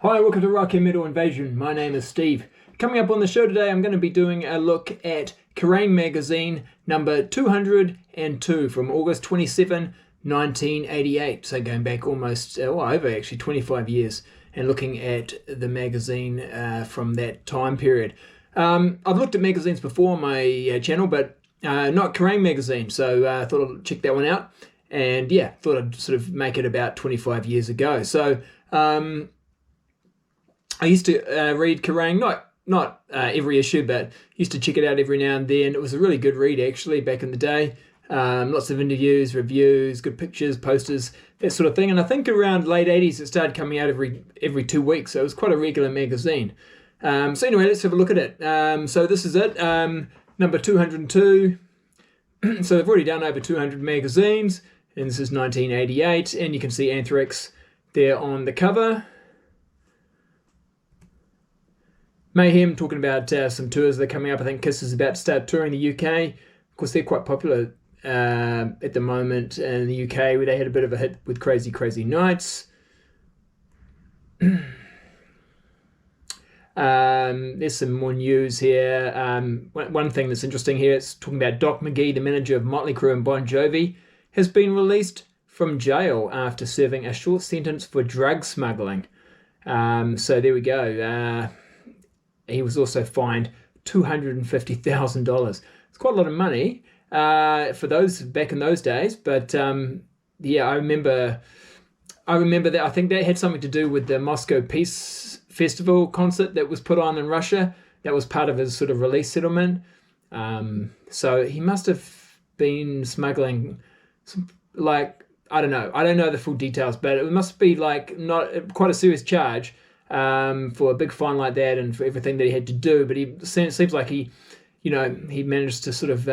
Hi, welcome to Rock and Metal Invasion. My name is Steve. Coming up on the show today, I'm going to be doing a look at Kerrang magazine number 202 from August 27, 1988. So going back almost, over actually 25 years and looking at the magazine from that time period. I've looked at magazines before on my channel, but not Kerrang magazine. So I thought I'd check that one out. And yeah, thought I'd sort of make it about 25 years ago. So I used to read Kerrang, not every issue, but used to check it out every now and then. It was a really good read actually back in the day. Lots of interviews, reviews, good pictures, posters, that sort of thing. And I think around late 80s it started coming out every 2 weeks, so it was quite a regular magazine. So anyway, let's have a look at it. So this is it, number 202. So they've already done over 200 magazines, and this is 1988, and you can see Anthrax there on the cover. Mayhem talking about some tours that are coming up. I think Kiss is about to start touring the UK. Of course, they're quite popular at the moment in the UK, where they had a bit of a hit with Crazy Crazy Nights. There's some more news here. One thing that's interesting here, it's talking about Doc McGee, the manager of Motley Crue and Bon Jovi, has been released from jail after serving a short sentence for drug smuggling. So there we go. He was also fined $250,000. It's quite a lot of money for those back in those days. But yeah, I remember that. I think that had something to do with the Moscow Peace Festival concert that was put on in Russia. That was part of his sort of release settlement. So he must have been smuggling some, like, I don't know the full details, but it must be like not quite a serious charge. For a big fine like that and for everything that he had to do, but it seems like he managed to sort of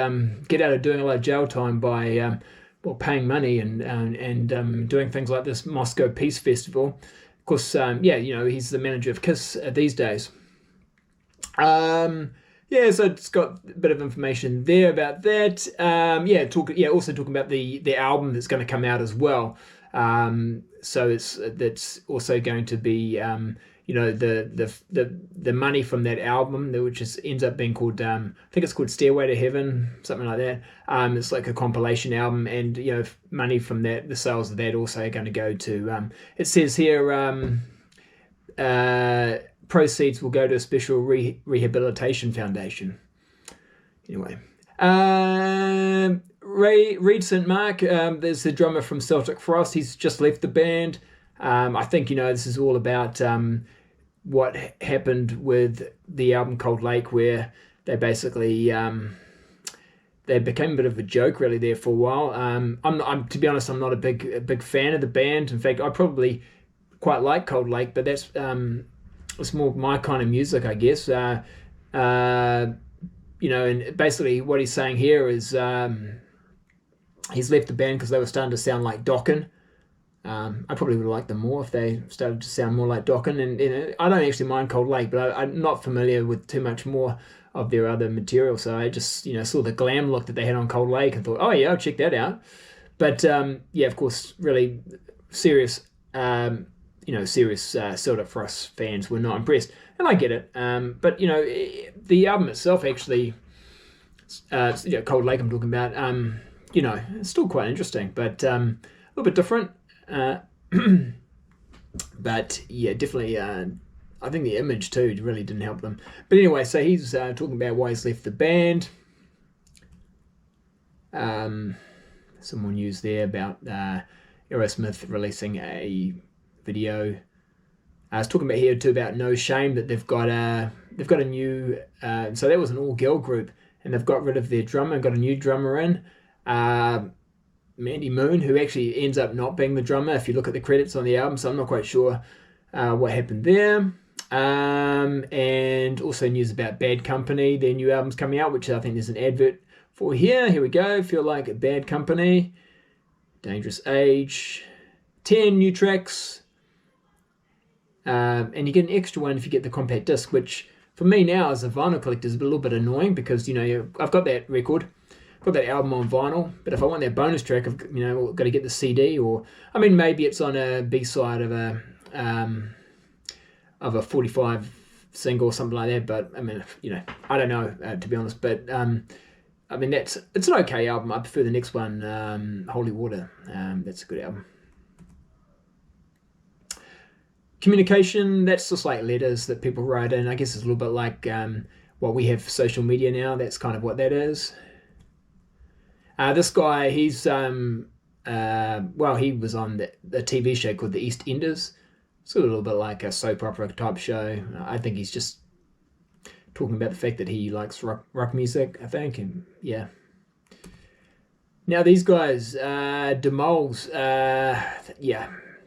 get out of doing a lot of jail time by paying money and doing things like this Moscow Peace Festival. Of course, he's the manager of Kiss these days. So it's got a bit of information there about that. Also talking about the album that's going to come out as well. So that's also going to be the money from that album, which ends up being called I think it's called Stairway to Heaven, something like that. It's like a compilation album, and money from that, the sales of that, also are going to go to. It says here proceeds will go to a special rehabilitation foundation. Anyway. Reid St. Mark, there's the drummer from Celtic Frost. He's just left the band. I think, this is all about what happened with the album Cold Lake, where they basically they became a bit of a joke really there for a while. I'm to be honest, I'm not a big fan of the band. In fact, I probably quite like Cold Lake, but that's it's more my kind of music, I guess. And basically what he's saying here is he's left the band because they were starting to sound like Dokken. I probably would have liked them more if they started to sound more like Dokken. And I don't actually mind Cold Lake, but I'm not familiar with too much more of their other material. So I just, saw the glam look that they had on Cold Lake and thought, oh yeah, I'll check that out. But of course, really serious, Celtic Frost fans were not impressed. And I get it. But, the album itself actually, Cold Lake I'm talking about, it's still quite interesting, but a little bit different. But yeah, definitely, I think the image too really didn't help them. But anyway, so he's talking about why he's left the band. Some more news there about Aerosmith releasing a video. I was talking about here too about No Shame, that they've got a new. So that was an all-girl group, and they've got rid of their drummer, got a new drummer in. Mandy Moon, who actually ends up not being the drummer if you look at the credits on the album, so I'm not quite sure what happened there. And also news about Bad Company, their new album's coming out, which I think there's an advert for here. Here we go. Feel Like a Bad Company, Dangerous Age, 10 new tracks. And you get an extra one if you get the compact disc, which for me now as a vinyl collector is a little bit annoying because, I've got that record, got that album on vinyl, but if I want that bonus track, I've got to get the CD, or maybe it's on a B-side of of a 45 single or something like that. But I mean, I don't know, to be honest. But I mean, it's an okay album. I prefer the next one, Holy Water. That's a good album. Communication, that's just like letters that people write in. I guess it's a little bit like what we have for social media now. That's kind of what that is. This guy, he's he was on the TV show called The East Enders. It's a little bit like a soap opera type show. I think he's just talking about the fact that he likes rock music, I think, and yeah. Now these guys, Demoles,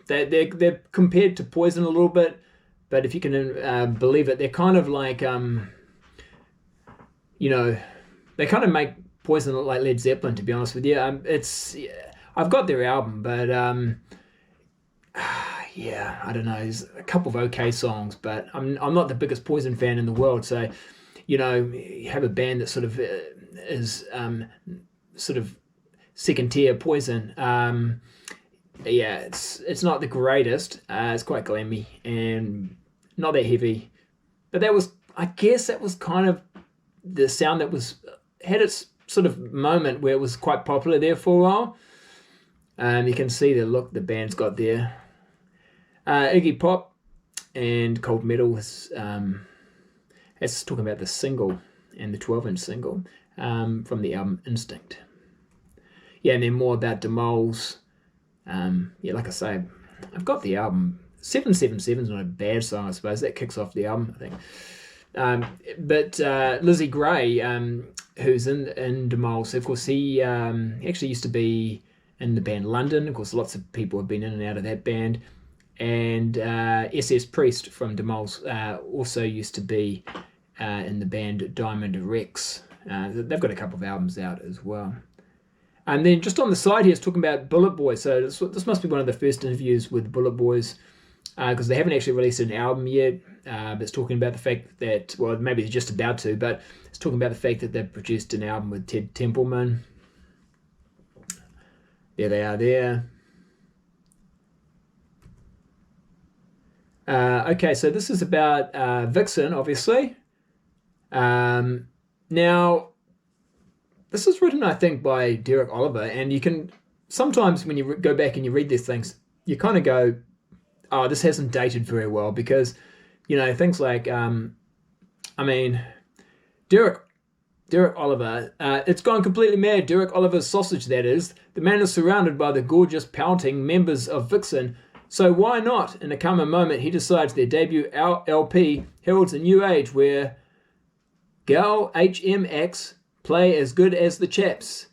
they're compared to Poison a little bit, but if you can believe it, they're kind of like they kind of make Poison look like Led Zeppelin, to be honest with you. I've got their album, but I don't know. There's a couple of okay songs, but I'm not the biggest Poison fan in the world. So, you have a band that sort of is sort of second tier Poison. It's not the greatest. It's quite glammy and not that heavy. But I guess that was kind of the sound that had its sort of moment where it was quite popular there for a while. You can see the look the band's got there. Iggy Pop and Cold Metal is it's talking about the single and the 12-inch single from the album Instinct. Yeah, and then more about Demoles. Like I say, I've got the album. 777 is not a bad song, I suppose. That kicks off the album, I think. But Lizzie Gray, who's in Demoles, of course, he actually used to be in the band London. Of course, lots of people have been in and out of that band. And SS Priest from Demoles also used to be in the band Diamond Rex. They've got a couple of albums out as well. And then just on the side here, it's talking about Bullet Boys. So this must be one of the first interviews with Bullet Boys, because they haven't actually released an album yet. But it's talking about the fact that, well, maybe it's just about to, but it's talking about the fact that they've produced an album with Ted Templeman. There they are there. Okay, so this is about Vixen, obviously. Now, this is written, I think, by Derek Oliver, and you can sometimes when you go back and you read these things, you kind of go, "Oh, this hasn't dated very well," because things like, Derek Oliver, it's gone completely mad. Derek Oliver's sausage, that is. The man is surrounded by the gorgeous, pouting members of Vixen. So why not? In a calmer moment, he decides their debut LP heralds a new age where Gal HMX play as good as the chaps.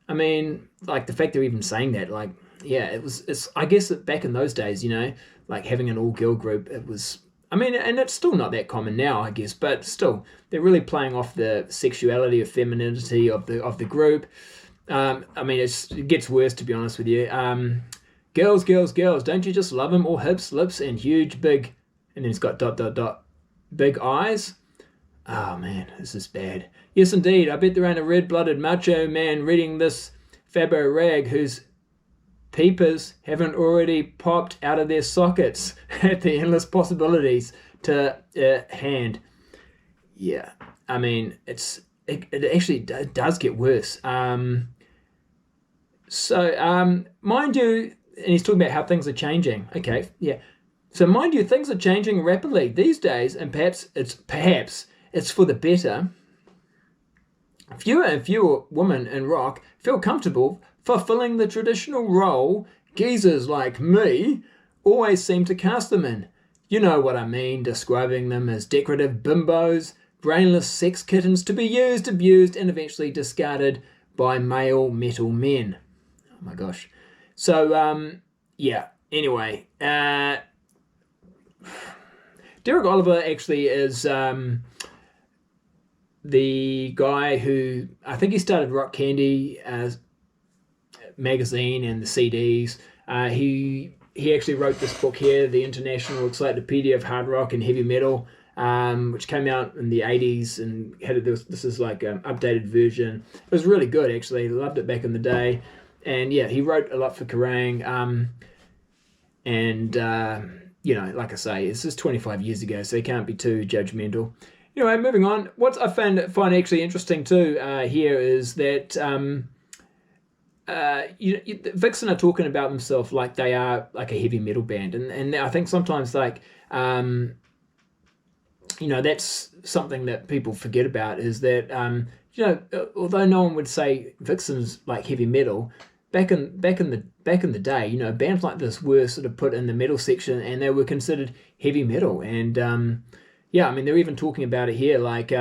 I mean, like the fact they're even saying that, like, yeah, it's I guess that back in those days, like having an all-girl group, it was, and it's still not that common now, I guess, but still, they're really playing off the sexuality or femininity of the group. It gets worse, to be honest with you. Girls, don't you just love them? All hips, lips, and huge, big, and then it's got ... big eyes. Oh man, this is bad. Yes, indeed. I bet there ain't a red-blooded macho man reading this Fabo rag whose peepers haven't already popped out of their sockets at the endless possibilities to hand. Yeah, it actually does get worse. Mind you, and he's talking about how things are changing. Okay, yeah. So mind you, things are changing rapidly these days, and perhaps it's for the better. Fewer and fewer women in rock feel comfortable fulfilling the traditional role geezers like me always seem to cast them in. You know what I mean, describing them as decorative bimbos, brainless sex kittens to be used, abused, and eventually discarded by male metal men. Oh my gosh. So, anyway, Derek Oliver actually is the guy who, I think he started Rock Candy magazine and the CDs. He actually wrote this book here, The International Encyclopedia of Hard Rock and Heavy Metal, which came out in the 80s and this is like an updated version. It was really good, actually. Loved it back in the day. And yeah, he wrote a lot for Kerrang. like I say, this is 25 years ago, so you can't be too judgmental. Anyway, moving on. What I find actually interesting too here is that Vixen are talking about themselves like they are like a heavy metal band, and I think sometimes like that's something that people forget about is that although no one would say Vixen's like heavy metal, back in the day, bands like this were sort of put in the metal section and they were considered heavy metal. And I mean they're even talking about it here. Like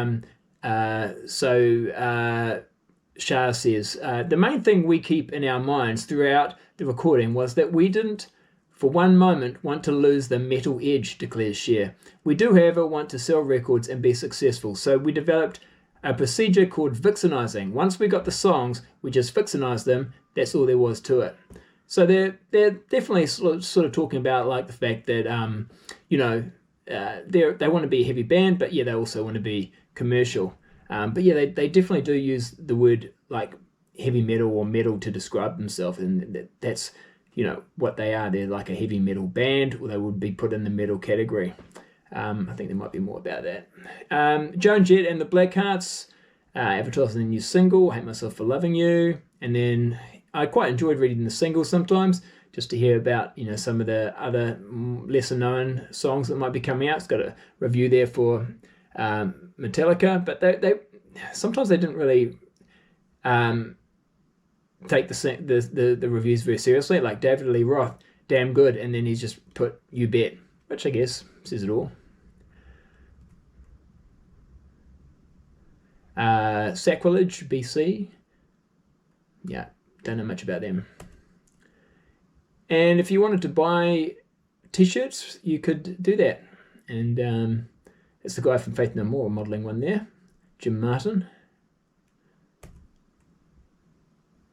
Shah says, the main thing we keep in our minds throughout the recording was that we didn't for one moment want to lose the metal edge, declares Cher. We do, however, want to sell records and be successful, so we developed a procedure called vixenizing. Once we got the songs, we just vixenized them. That's all there was to it. So they're definitely sort of talking about like the fact that they want to be a heavy band, but they also want to be commercial. But they definitely do use the word like heavy metal or metal to describe themselves, and that's what they are. They're like a heavy metal band, or they would be put in the metal category. I think there might be more about that. Joan Jett and the Blackhearts advertising the new single, Hate Myself for Loving You. And then I quite enjoyed reading the singles sometimes, just to hear about some of the other lesser known songs that might be coming out. It's got a review there for Metallica, but they sometimes they didn't really take the reviews very seriously. Like David Lee Roth, damn good, and then he's just put "You Bet," which I guess says it all. Sacrilege BC, don't know much about them. And if you wanted to buy t-shirts, you could do that. And it's the guy from Faith No More modelling one there, Jim Martin.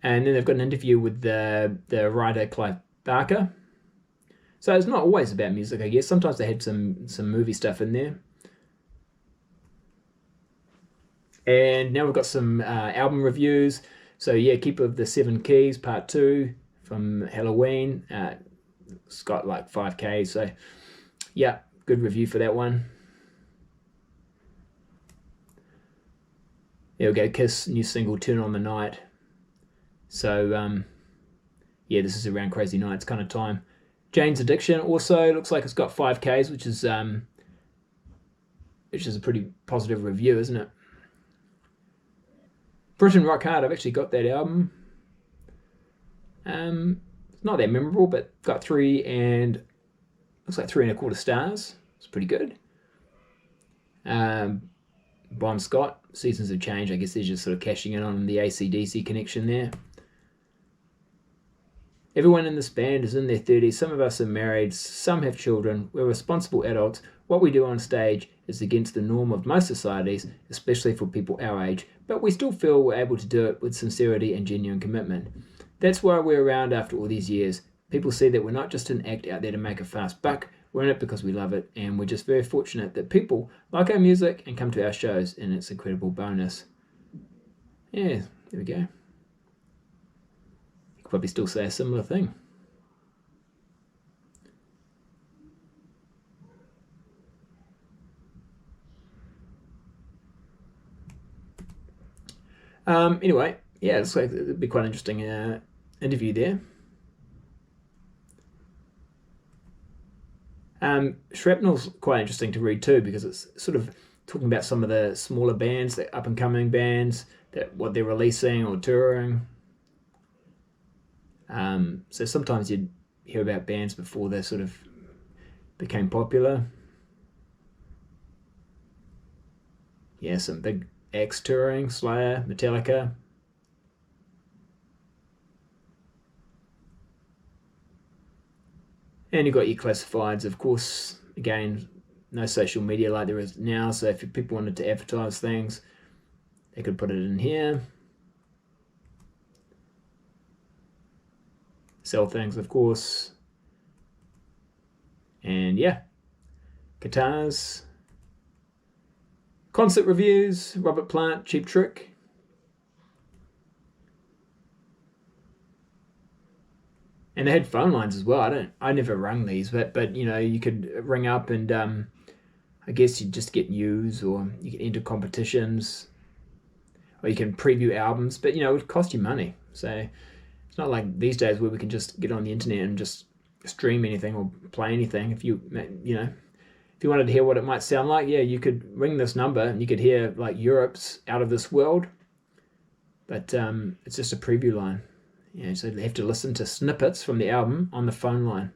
And then they've got an interview with the writer Clive Barker. So it's not always about music, I guess. Sometimes they had some movie stuff in there. And now we've got some album reviews. So Keeper of the Seven Keys, Part 2 from Halloween. It's got like 5K, so good review for that one. There we go, Kiss, new single, Turn on the Night. So, this is around Crazy Nights kind of time. Jane's Addiction also looks like it's got 5Ks, which is a pretty positive review, isn't it? Britain Rock Hard, I've actually got that album. It's not that memorable, but got 3.25 stars. It's pretty good. Bon Scott, Seasons of Change. I guess they're just sort of cashing in on the AC/DC connection there. Everyone in this band is in their 30s. Some of us are married. Some have children. We're responsible adults. What we do on stage is against the norm of most societies, especially for people our age, but we still feel we're able to do it with sincerity and genuine commitment. That's why we're around after all these years. People see that we're not just an act out there to make a fast buck. We're in it because we love it, and we're just very fortunate that people like our music and come to our shows, and it's an incredible bonus. Yeah, there we go. You could probably still say a similar thing. Anyway, it looks like it'd be quite an interesting interview there. Shrapnel's quite interesting to read too, because it's sort of talking about some of the smaller bands, the up-and-coming bands, what they're releasing or touring. So sometimes you'd hear about bands before they sort of became popular. Some big acts touring, Slayer, Metallica. And you've got your classifieds, of course. Again, no social media like there is now, so if people wanted to advertise things, they could put it in here. Sell things, of course. And guitars. Concert reviews, Robert Plant, Cheap Trick. And they had phone lines as well. I never rung these, but you know, you could ring up and I guess you just get news, or you can enter competitions, or you can preview albums. But you know, it would cost you money. So it's not like these days where we can just get on the internet and just stream anything or play anything. If you know, if you wanted to hear what it might sound like, yeah, you could ring this number and you could hear like Europe's Out of This World. But it's just a preview line. Yeah, so they have to listen to snippets from the album on the phone line,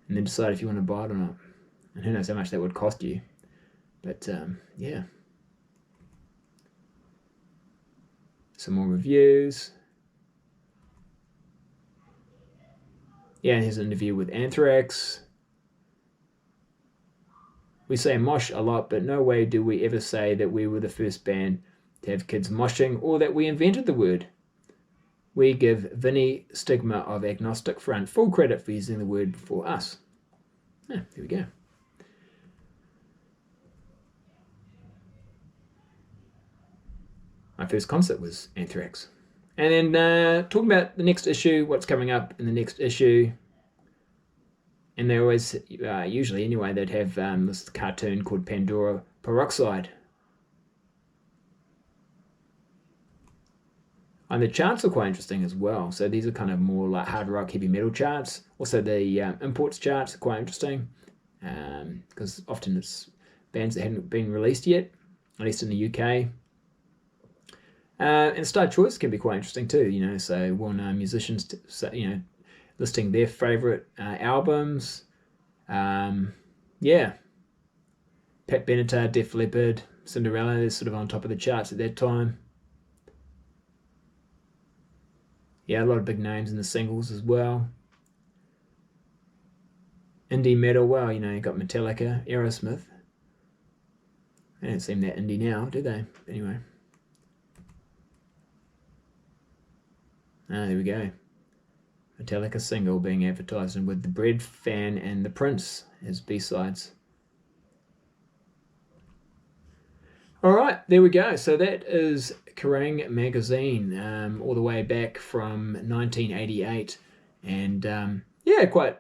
and then decide if you want to buy it or not. And who knows how much that would cost you. But yeah. Some more reviews. Yeah, and here's an interview with Anthrax. We say mosh a lot, but no way do we ever say that we were the first band to have kids moshing or that we invented the word. We give Vinny Stigma of Agnostic Front full credit for using the word for us. Yeah, there we go. My first concert was Anthrax. And then talking about the next issue, what's coming up in the next issue. And they always, usually anyway, they'd have this cartoon called Pandora Peroxide. And the charts are quite interesting as well. So these are kind of more like hard rock, heavy metal charts. Also the imports charts are quite interesting, because often it's bands that haven't been released yet, at least in the UK. And star choice can be quite interesting too, you know, so well-known musicians, you know, listing their favourite albums. Yeah. Pat Benatar, Def Leppard, Cinderella, they're sort of on top of the charts at that time. Yeah, a lot of big names in the singles as well. Indie metal, well, you know, you got Metallica, Aerosmith. They don't seem that indie now, do they? Anyway. There we go. Metallica single being advertised, and with the Bread Fan and the Prince as B-sides. All right, there we go. So that is Kerrang magazine, all the way back from 1988, and yeah, quite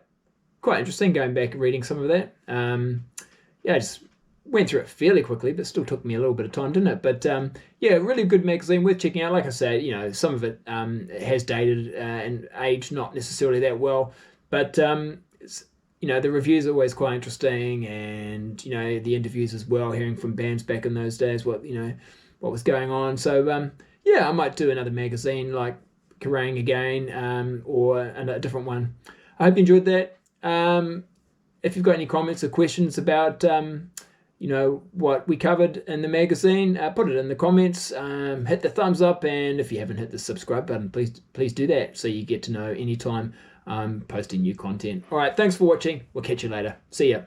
interesting going back and reading some of that. Yeah, I just went through it fairly quickly, but still took me a little bit of time, didn't it? But yeah, really good magazine, worth checking out. Like I say, you know, some of it has dated and aged not necessarily that well, but it's, you know, the reviews are always quite interesting, and you know, the interviews as well, hearing from bands back in those days, what was going on. So yeah, I might do another magazine like Kerrang again, or a different one. I hope you enjoyed that. If you've got any comments or questions about you know, what we covered in the magazine, put it in the comments. Hit the thumbs up, and if you haven't hit the subscribe button, please do that, so you get to know anytime I'm posting new content. All right, thanks for watching. We'll catch you later. See ya.